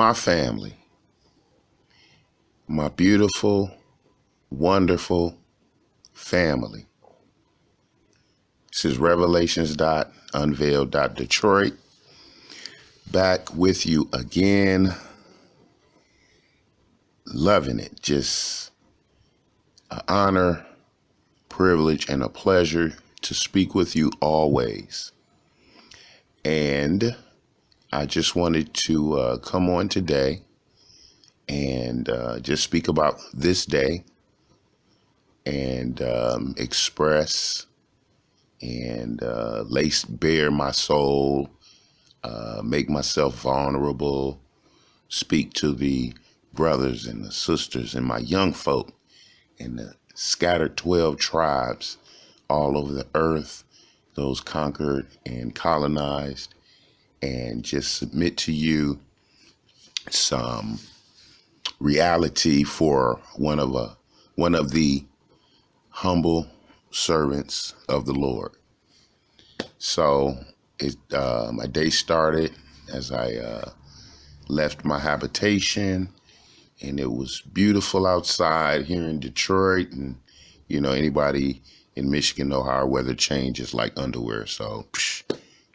my family, my beautiful, wonderful family. This is Revelations.Unveiled.Detroit. Back with you again. Loving it. Just an honor, privilege, and a pleasure to speak with you always. And I just wanted to come on today and just speak about this day and express and lay bare my soul, make myself vulnerable, speak to the brothers and the sisters and my young folk in the scattered 12 tribes all over the earth, those conquered and colonized, and just submit to you some reality for one of the humble servants of the Lord. So my day started as I left my habitation, and it was beautiful outside here in Detroit. And anybody in Michigan know how our weather changes like underwear. So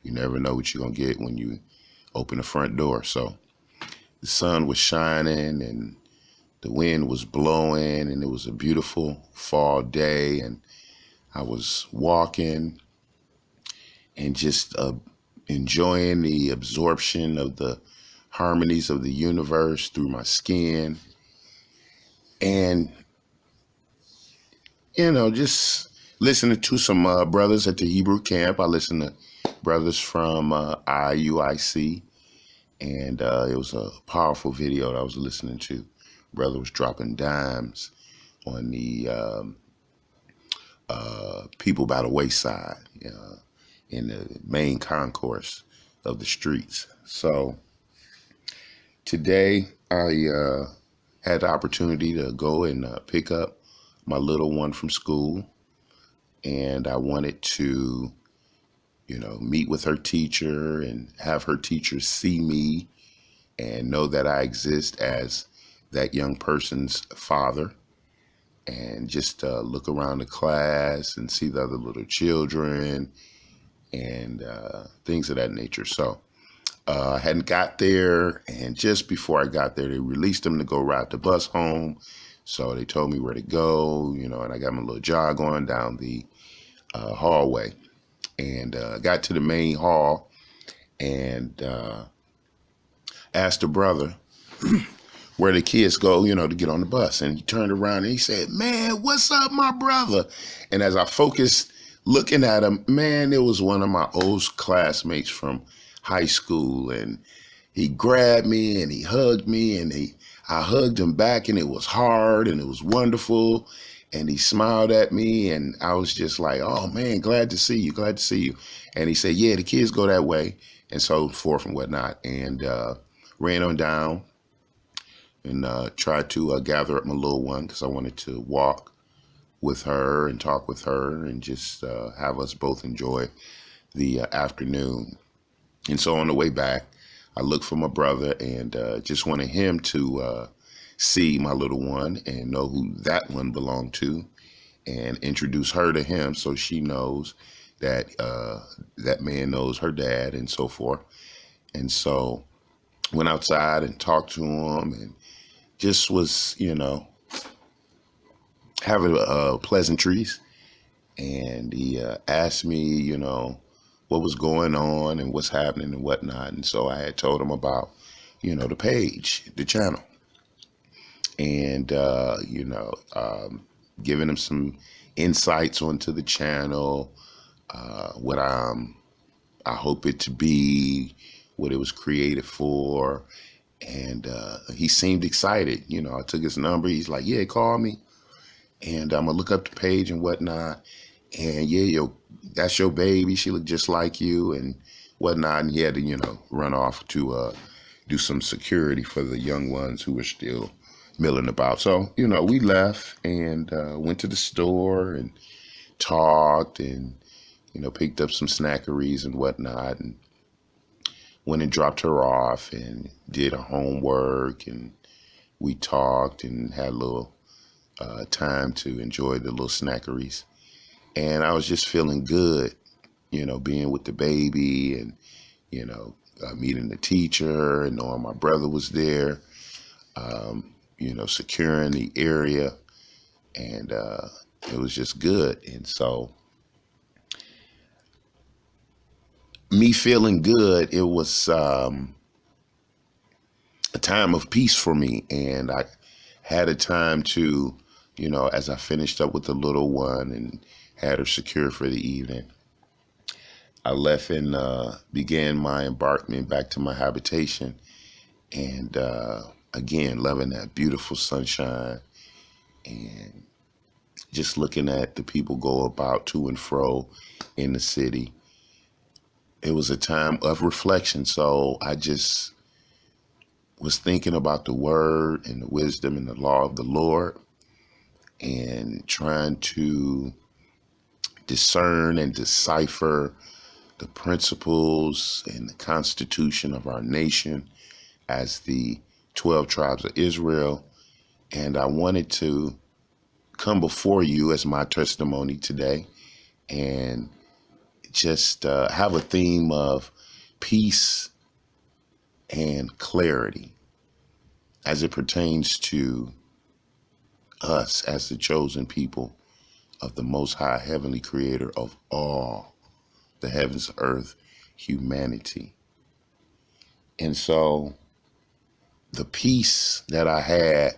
you never know what you're gonna get when you open the front door. So the sun was shining and the wind was blowing, and it was a beautiful fall day. And I was walking and just enjoying the absorption of the harmonies of the universe through my skin. And, just listening to some brothers at the Hebrew camp. I listened to brothers from IUIC, and it was a powerful video that I was listening to. Brother was dropping dimes on the people by the wayside in the main concourse of the streets. So today I had the opportunity to go and pick up my little one from school, and I wanted to meet with her teacher and have her teacher see me and know that I exist as that young person's father, and just look around the class and see the other little children and things of that nature. So I hadn't got there, and just before I got there, they released them to go ride the bus home. So they told me where to go, and I got my little jog on down the hallway, and got to the main hall and asked the brother where the kids go, to get on the bus. And he turned around and he said, "Man, what's up, my brother?" And as I focused looking at him, man, it was one of my old classmates from high school. And he grabbed me and he hugged me, and I hugged him back, and it was hard and it was wonderful. And he smiled at me, and I was just like, "Oh man, glad to see you, glad to see you." And he said, "Yeah, the kids go that way," and so forth and whatnot. And ran on down and tried to gather up my little one, because I wanted to walk with her and talk with her and just have us both enjoy the afternoon. And so on the way back, I looked for my brother and just wanted him to see my little one and know who that one belonged to, and introduce her to him so she knows that that man knows her dad, and so forth. And so went outside and talked to him, and just was, having pleasantries. And he asked me, what was going on and what's happening and whatnot. And so I had told him about, the page, the channel, and, giving him some insights onto the channel, what I hope it to be, what it was created for. And he seemed excited. I took his number. He's like, "Yeah, call me, and I'm gonna look up the page and whatnot. And yeah, that's your baby. She looked just like you and whatnot." And he had to, run off to do some security for the young ones who were still milling about. So, we left and went to the store and talked and, picked up some snackeries and whatnot. And went and dropped her off and did her homework, and we talked and had a little time to enjoy the little snackeries. And I was just feeling good, being with the baby and, meeting the teacher and knowing my brother was there, securing the area. And it was just good. And so me feeling good, it was a time of peace for me. And I had a time to, as I finished up with the little one and had her secure for the evening, I left and began my embarkment back to my habitation. And again, loving that beautiful sunshine and just looking at the people go about to and fro in the city. It was a time of reflection. So I just was thinking about the word and the wisdom and the law of the Lord and trying to discern and decipher the principles and the constitution of our nation as the 12 tribes of Israel. And I wanted to come before you as my testimony today and just have a theme of peace and clarity as it pertains to us as the chosen people of the Most High Heavenly Creator of all the heavens, earth, humanity. And so the peace that I had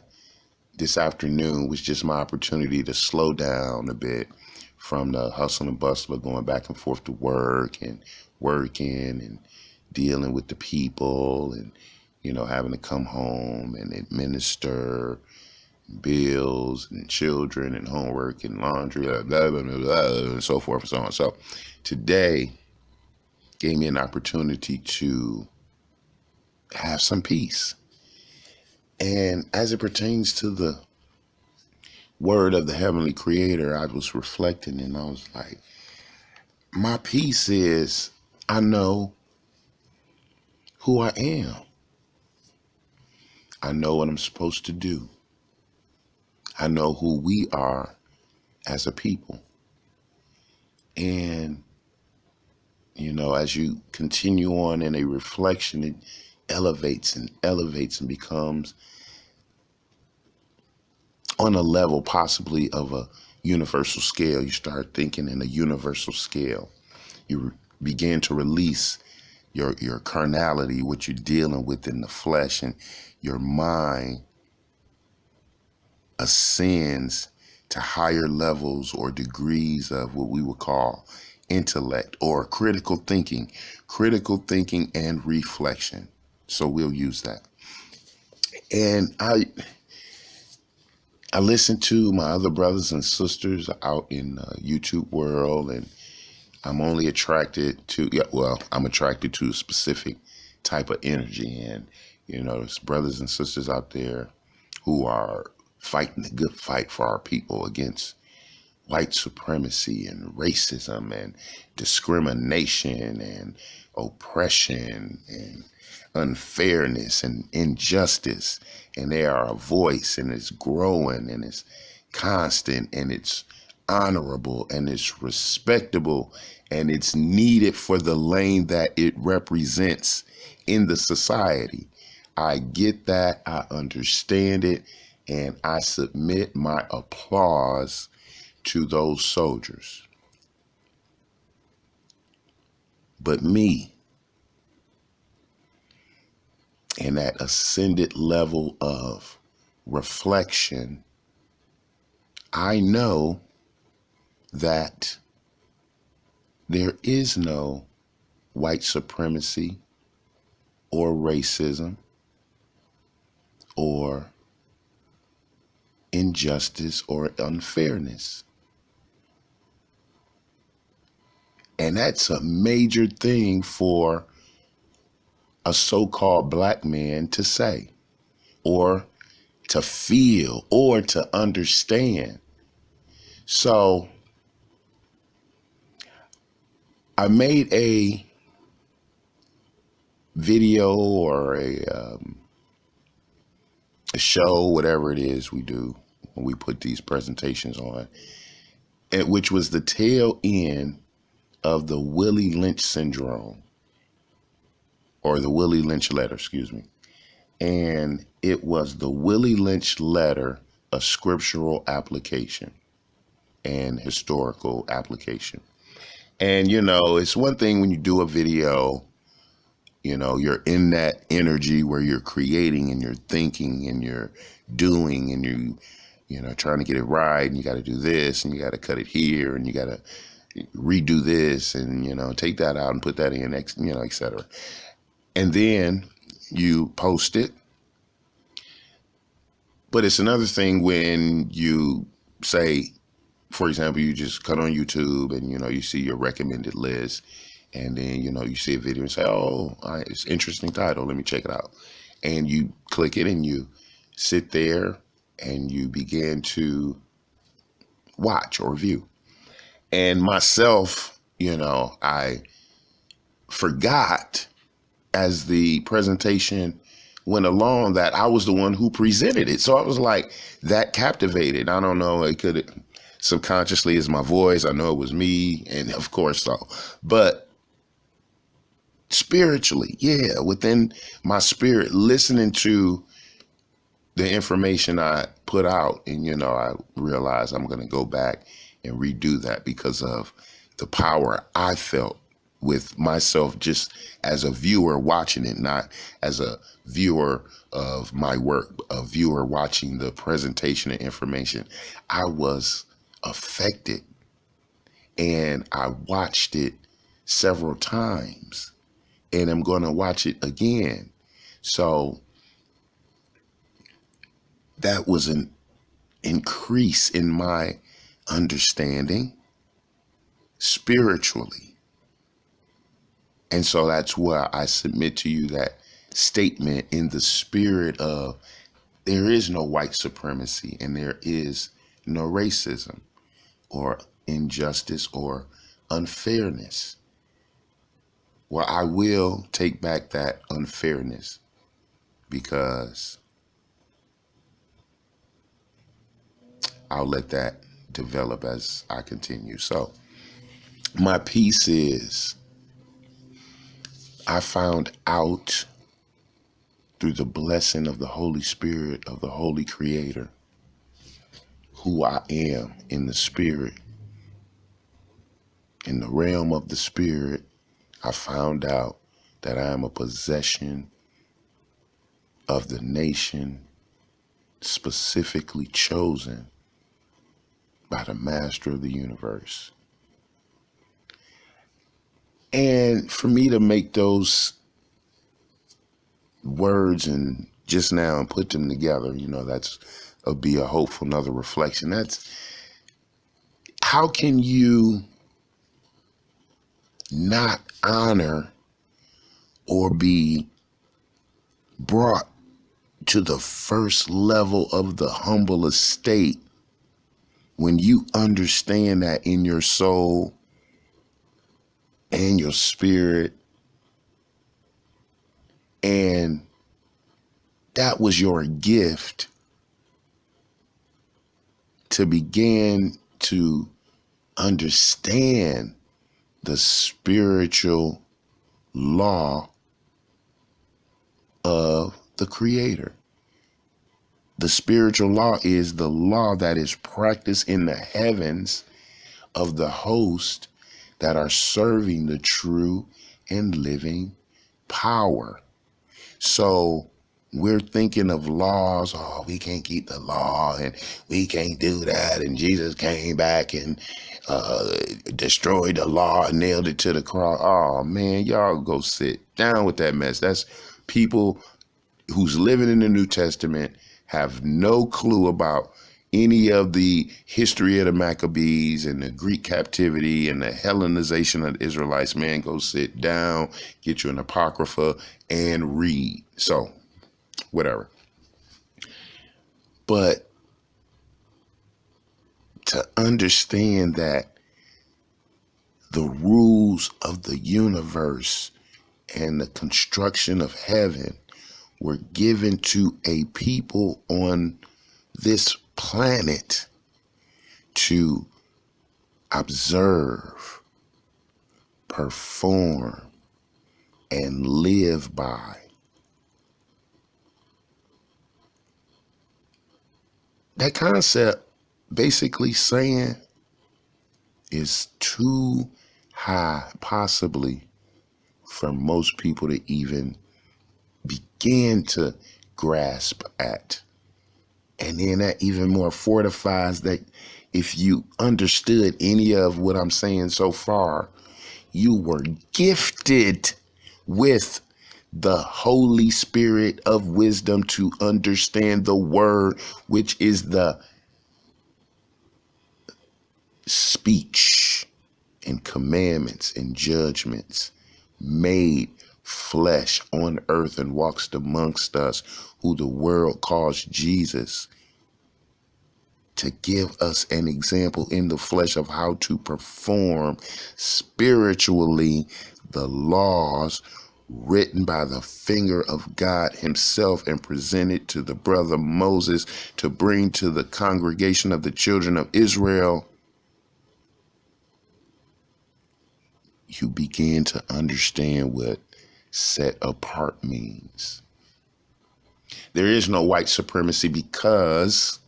this afternoon was just my opportunity to slow down a bit from the hustle and bustle of going back and forth to work and working and dealing with the people and, having to come home and administer bills and children and homework and laundry, blah, blah, blah, blah, and so forth and so on. So today gave me an opportunity to have some peace. And as it pertains to the word of the Heavenly Creator, I was reflecting and I was like, my peace is I know who I am. I know what I'm supposed to do. I know who we are as a people. And, as you continue on in a reflection, it elevates and becomes on a level possibly of a universal scale. You start thinking in a universal scale. You begin to release your carnality, what you're dealing with in the flesh, and your mind ascends to higher levels or degrees of what we would call intellect or critical thinking and reflection. So we'll use that. And I listen to my other brothers and sisters out in the YouTube world, and I'm only attracted to, I'm attracted to a specific type of energy. And, there's brothers and sisters out there who are fighting the good fight for our people against white supremacy and racism and discrimination and oppression and unfairness and injustice. And they are a voice, and it's growing and it's constant and it's honorable and it's respectable and it's needed for the lane that it represents in the society. I get that. I understand it. And I submit my applause to those soldiers. But me, in that ascended level of reflection, I know that there is no white supremacy or racism or injustice or unfairness. And that's a major thing for a so-called black man to say or to feel or to understand. So I made a video or a show, whatever it is we do when we put these presentations on, which was the tail end of the Willie Lynch syndrome, or the Willie Lynch letter, excuse me. And it was the Willie Lynch letter, a scriptural application and historical application. And, it's one thing when you do a video, you're in that energy where you're creating and you're thinking and you're doing and trying to get it right. And you got to do this and you got to cut it here and you got to redo this and, take that out and put that in, et cetera. And then you post it. But it's another thing when you say, for example, you just cut on YouTube and, you see your recommended list and then, you see a video and say, oh, it's an interesting title. Let me check it out. And you click it and you sit there and you begin to watch or view. And myself, I forgot as the presentation went along that I was the one who presented it. So I was like that captivated. I don't know. It could subconsciously is my voice. I know it was me. And of course so, but spiritually, yeah, within my spirit, listening to the information I put out and, I realized I'm going to go back and redo that because of the power I felt with myself just as a viewer watching it, not as a viewer of my work, a viewer watching the presentation and information. I was affected and I watched it several times and I'm going to watch it again. So that was an increase in my understanding spiritually. And so that's why I submit to you that statement in the spirit of there is no white supremacy and there is no racism or injustice or unfairness. Well, I will take back that unfairness because I'll let that develop as I continue. So my piece is, I found out through the blessing of the Holy Spirit, of the Holy Creator, who I am in the Spirit. In the realm of the Spirit, I found out that I am a possession of the nation specifically chosen by the Master of the universe. And for me to make those words and just now and put them together, that's be a hopeful another reflection. That's how can you not honor or be brought to the first level of the humble estate when you understand that in your soul and your spirit, and that was your gift to begin to understand the spiritual law of the Creator. The spiritual law is the law that is practiced in the heavens of the host that are serving the true and living power. So we're thinking of laws. Oh, we can't keep the law and we can't do that. And Jesus came back and destroyed the law and nailed it to the cross. Oh, man, y'all go sit down with that mess. That's people who's living in the New Testament have no clue about any of the history of the Maccabees and the Greek captivity and the Hellenization of the Israelites. Man, go sit down, get you an Apocrypha and read. So, whatever. But to understand that the rules of the universe and the construction of heaven were given to a people on this planet to observe, perform, and live by. That concept basically saying is too high, possibly, for most people to even begin to grasp at. And then that even more fortifies that if you understood any of what I'm saying so far, you were gifted with the Holy Spirit of wisdom to understand the word, which is the speech and commandments and judgments made flesh on earth and walks amongst us, who the world calls Jesus, to give us an example in the flesh of how to perform spiritually the laws written by the finger of God himself and presented to the brother Moses to bring to the congregation of the children of Israel. You begin to understand what set apart means. There is no white supremacy because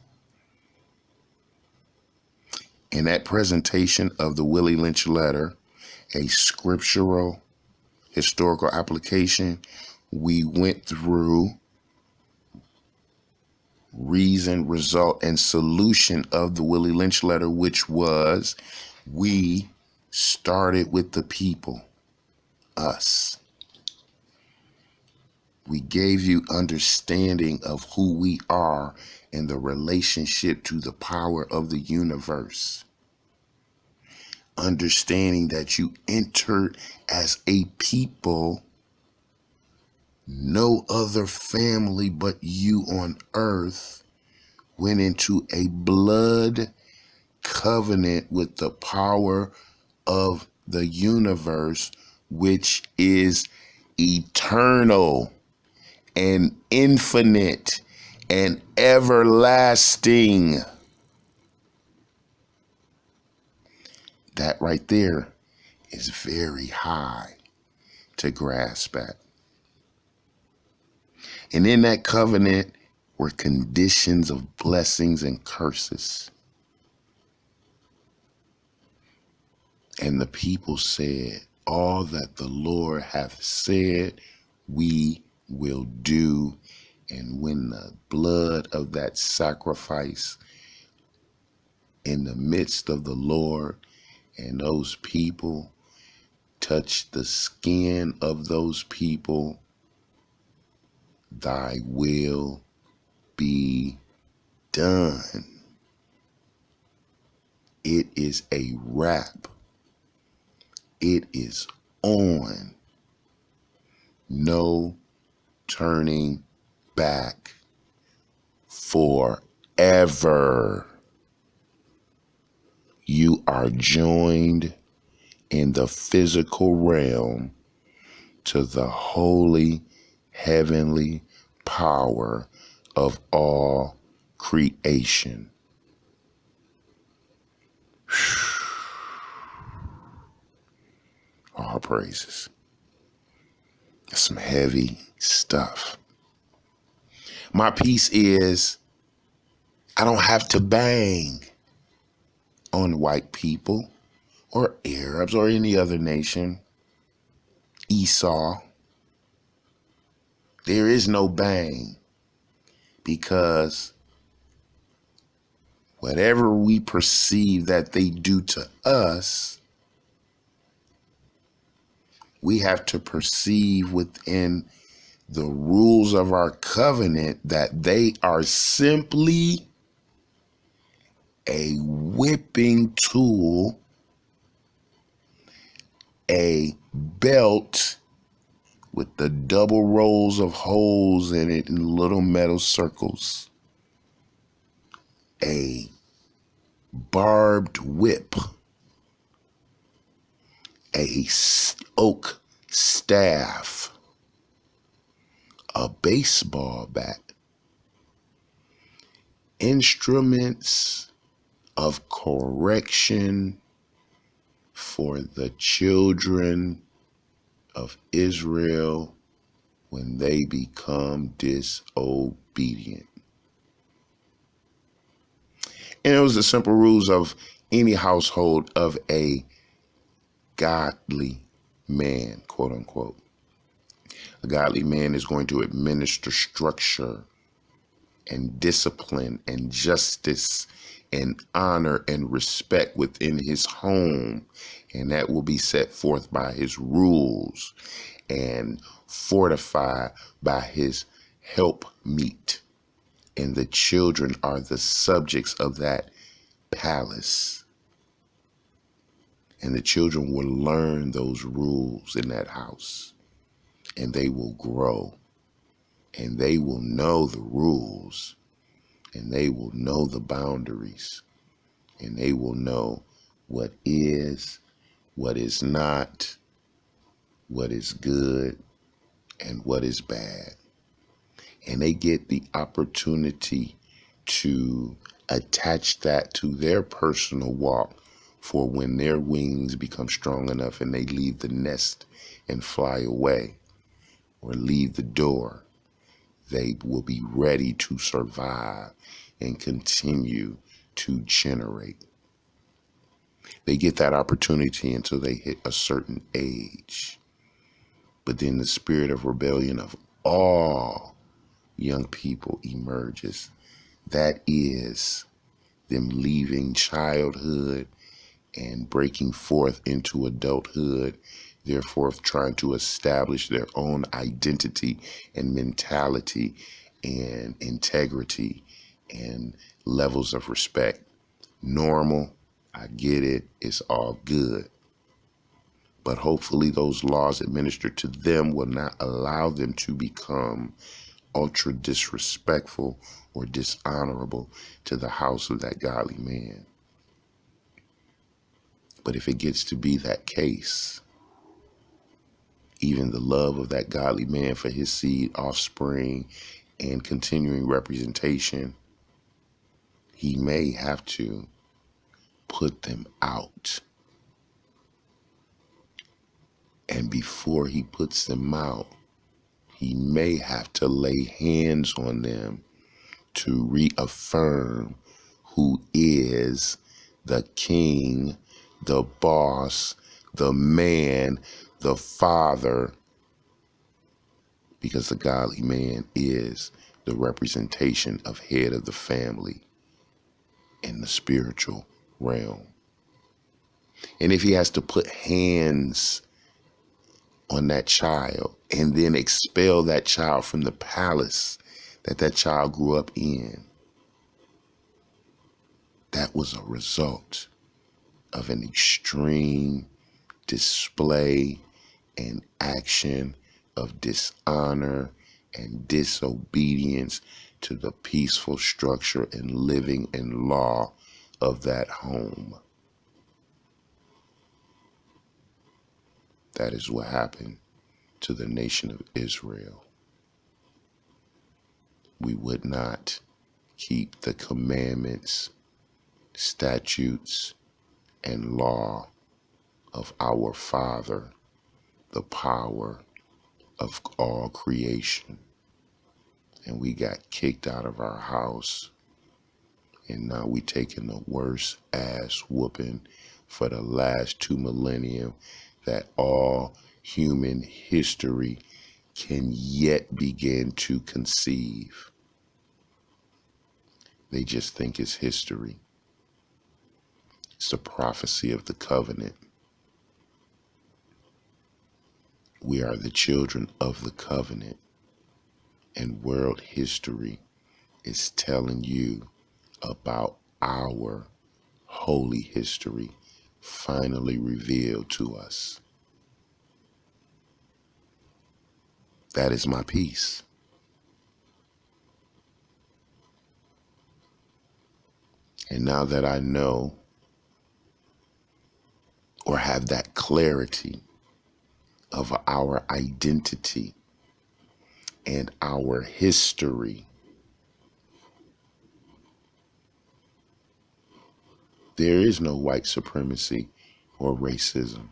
in that presentation of the Willie Lynch letter, a scriptural historical application, we went through reason, result, and solution of the Willie Lynch letter, which was we started with the people, us. We gave you understanding of who we are and the relationship to the power of the universe. Understanding that you entered as a people, no other family but you on earth went into a blood covenant with the power of the universe, which is eternal and infinite and everlasting. That right there is very high to grasp at. And in that covenant were conditions of blessings and curses. And the people said, all that the Lord hath said, we will do. And when the blood of that sacrifice in the midst of the Lord and those people touched the skin of those people, thy will be done. It is a wrap. It is on. No turning back forever. You are joined in the physical realm to the holy heavenly power of all creation. All praises. Some heavy stuff. My piece is, I don't have to bang on white people or Arabs or any other nation. Esau. There is no bang, because whatever we perceive that they do to us, we have to perceive within the rules of our covenant that they are simply a whipping tool, a belt with the double rows of holes in it in little metal circles, a barbed whip, a oak staff, a baseball bat, instruments of correction for the children of Israel when they become disobedient. And it was the simple rules of any household of a godly man, quote unquote. A godly man is going to administer structure and discipline and justice and honor and respect within his home. And that will be set forth by his rules and fortified by his helpmeet. And the children are the subjects of that palace. And the children will learn those rules in that house. And they will grow. And they will know the rules. And they will know the boundaries. And they will know what is not, what is good, and what is bad. And they get the opportunity to attach that to their personal walk for when their wings become strong enough and they leave the nest and fly away or leave the door. They will be ready to survive and continue to generate. They get that opportunity until they hit a certain age. But then the spirit of rebellion of all young people emerges. That is them leaving childhood and breaking forth into adulthood, therefore trying to establish their own identity and mentality and integrity and levels of respect. Normal, I get it, it's all good. But hopefully those laws administered to them will not allow them to become ultra disrespectful or dishonorable to the house of that godly man. But if it gets to be that case, even the love of that godly man for his seed, offspring, and continuing representation, he may have to put them out. And before he puts them out, he may have to lay hands on them to reaffirm who is the king, the boss, the man, the father, because the godly man is the representation of head of the family in the spiritual realm. And if he has to put hands on that child and then expel that child from the palace that child grew up in, that was a result of an extreme display and action of dishonor and disobedience to the peaceful structure and living and law of that home. That is what happened to the nation of Israel. We would not keep the commandments, statutes, and law of our Father, the power of all creation. And we got kicked out of our house. And now we taking the worst ass whooping for the last 2 millennia that all human history can yet begin to conceive. They just think it's history. It's the prophecy of the covenant. We are the children of the covenant, and world history is telling you about our holy history finally revealed to us. That is my peace. And now that I know or have that clarity of our identity and our history. There is no white supremacy or racism.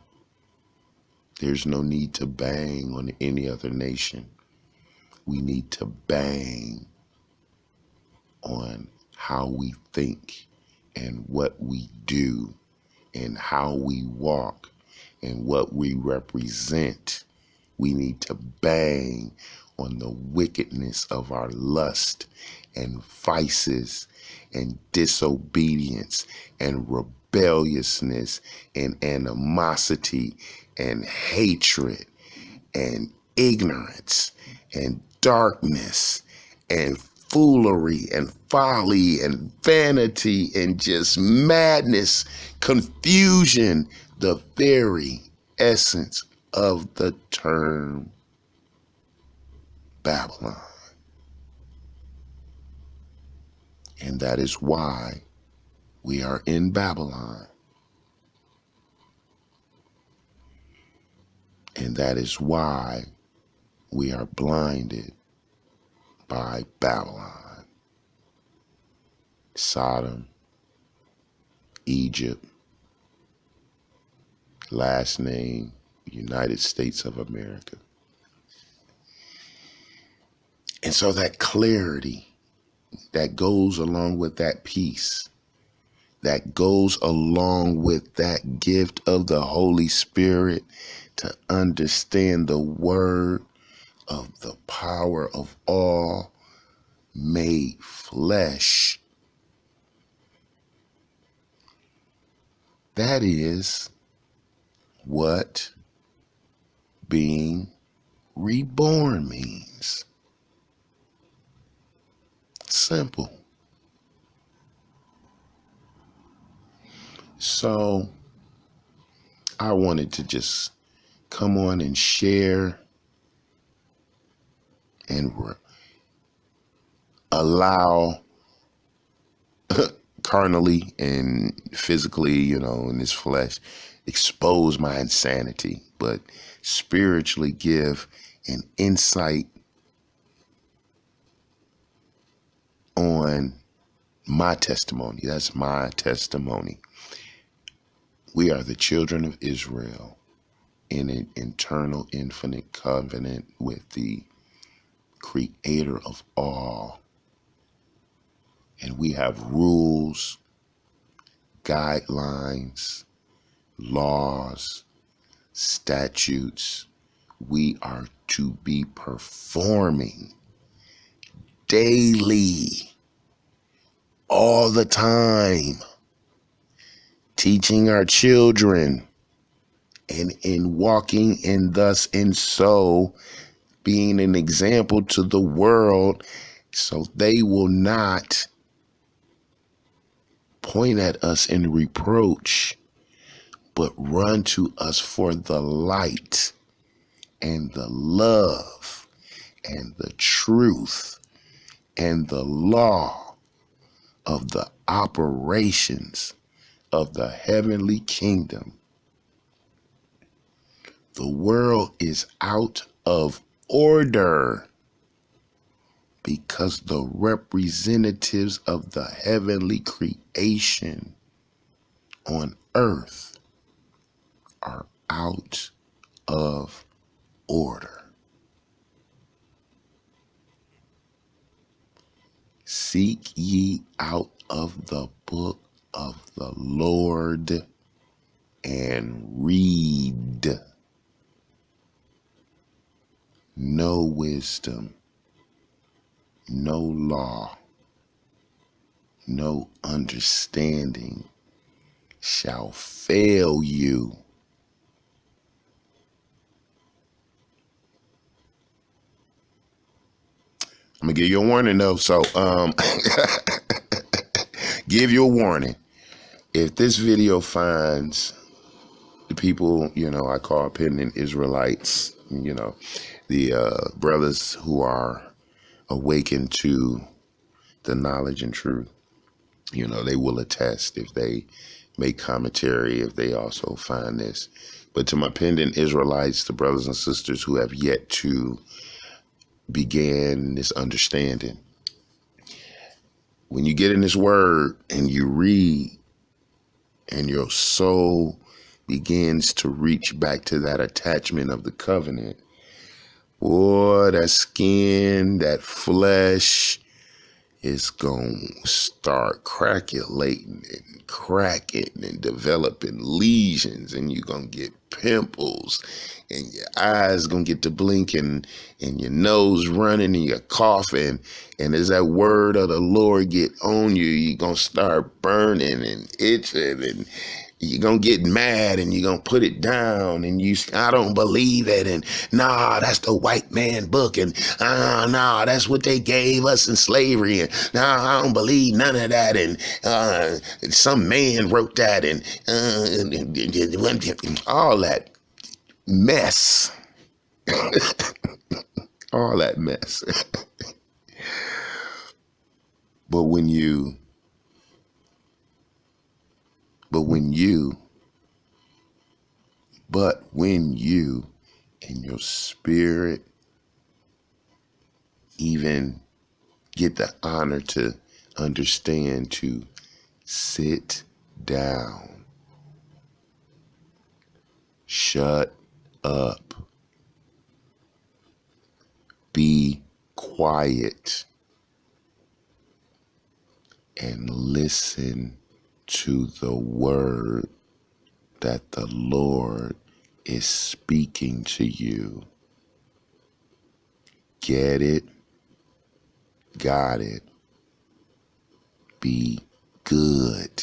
There's no need to bang on any other nation. We need to bang on how we think and what we do and how we walk and what we represent. We need to bang on the wickedness of our lust and vices and disobedience and rebelliousness and animosity and hatred and ignorance and darkness and foolery and folly and vanity and just madness, confusion, the very essence of the term Babylon. And that is why we are in Babylon. And that is why we are blinded by Babylon. Sodom, Egypt, last name, United States of America. And so that clarity that goes along with that peace, that goes along with that gift of the Holy Spirit to understand the word of the power of all made flesh. That is what being reborn means. Simple. So I wanted to just come on and share and allow carnally and physically, in this flesh, expose my insanity, but spiritually give an insight on my testimony. That's my testimony. We are the children of Israel in an eternal, infinite covenant with the Creator of all. And we have rules, guidelines, laws, statutes. We are to be performing daily, all the time, teaching our children and in walking and thus and so being an example to the world so they will not point at us in reproach, but run to us for the light and the love and the truth and the law of the operations of the heavenly kingdom. The world is out of order because the representatives of the heavenly creation on earth are out of order. Seek ye out of the book of the Lord and read. No wisdom, no law, no understanding shall fail you. I'm gonna give you a warning though. So, give you a warning. If this video finds the people, I call pending Israelites, the brothers who are awakened to the knowledge and truth, they will attest if they make commentary, if they also find this But to my pending Israelites, the brothers and sisters who have yet to begin this understanding, when you get in this word and you read and your soul begins to reach back to that attachment of the covenant, boy, that skin, that flesh is going to start crackulating and cracking and developing lesions, and you're going to get pimples, and your eyes going to get to blinking, and your nose running, and you're coughing. And as that word of the Lord get on you, you're going to start burning and itching, and you're going to get mad, and you're going to put it down, and I don't believe it, and nah, that's the white man book, and nah, that's what they gave us in slavery, and nah, I don't believe none of that, and some man wrote that, and all that mess, all that mess. But when you and your spirit even get the honor to understand to sit down, shut up, be quiet, and listen to the word that the Lord is speaking to you. Get it? Got it? Be good.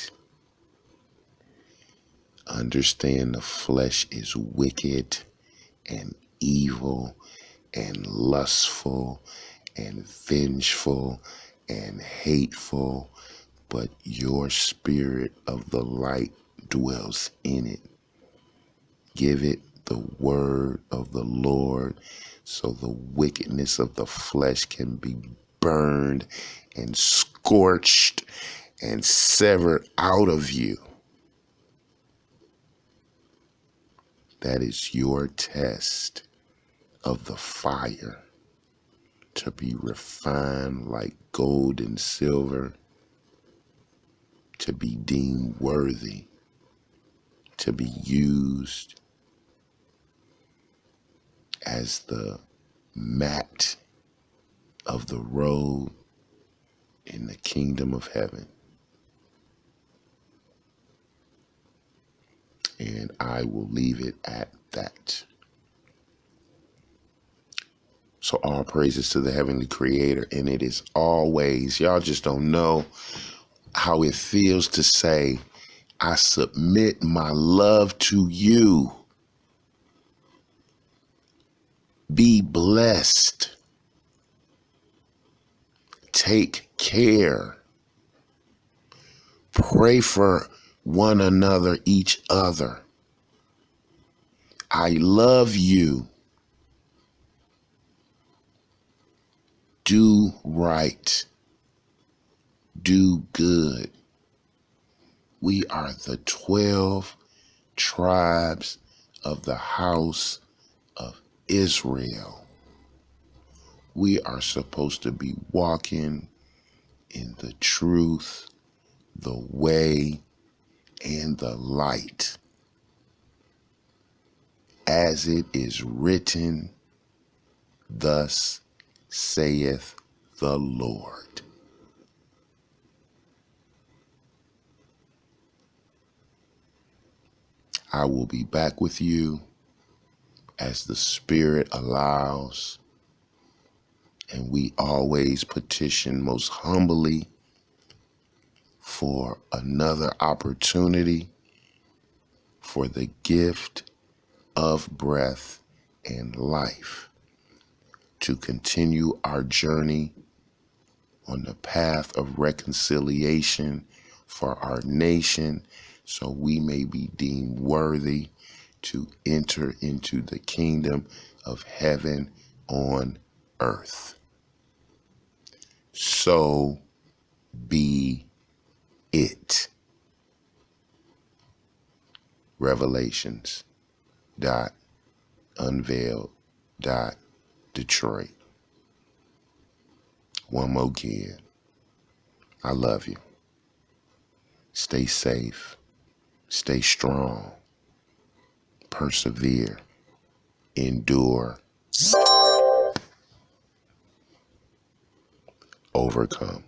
Understand the flesh is wicked and evil and lustful and vengeful and hateful, but your spirit of the light dwells in it. Give it the word of the Lord so the wickedness of the flesh can be burned and scorched and severed out of you. That is your test of the fire, to be refined like gold and silver, to be deemed worthy, to be used as the mat of the road in the kingdom of heaven. And I will leave it at that. So all praises to the heavenly creator. And it is always, y'all just don't know how it feels to say, I submit my love to you. Be blessed. Take care. Pray for one another, each other. I love you. Do right. Do good. We are the 12 tribes of the house of Israel. We are supposed to be walking in the truth, the way, and the light. As it is written, thus saith the Lord. I will be back with you as the Spirit allows, and we always petition most humbly for another opportunity for the gift of breath and life to continue our journey on the path of reconciliation for our nation, so we may be deemed worthy to enter into the kingdom of heaven on earth. So be it. Revelations. Revelations.Unveiled.Detroit. One more again. I love you. Stay safe. Stay strong. Persevere. Endure. Overcome.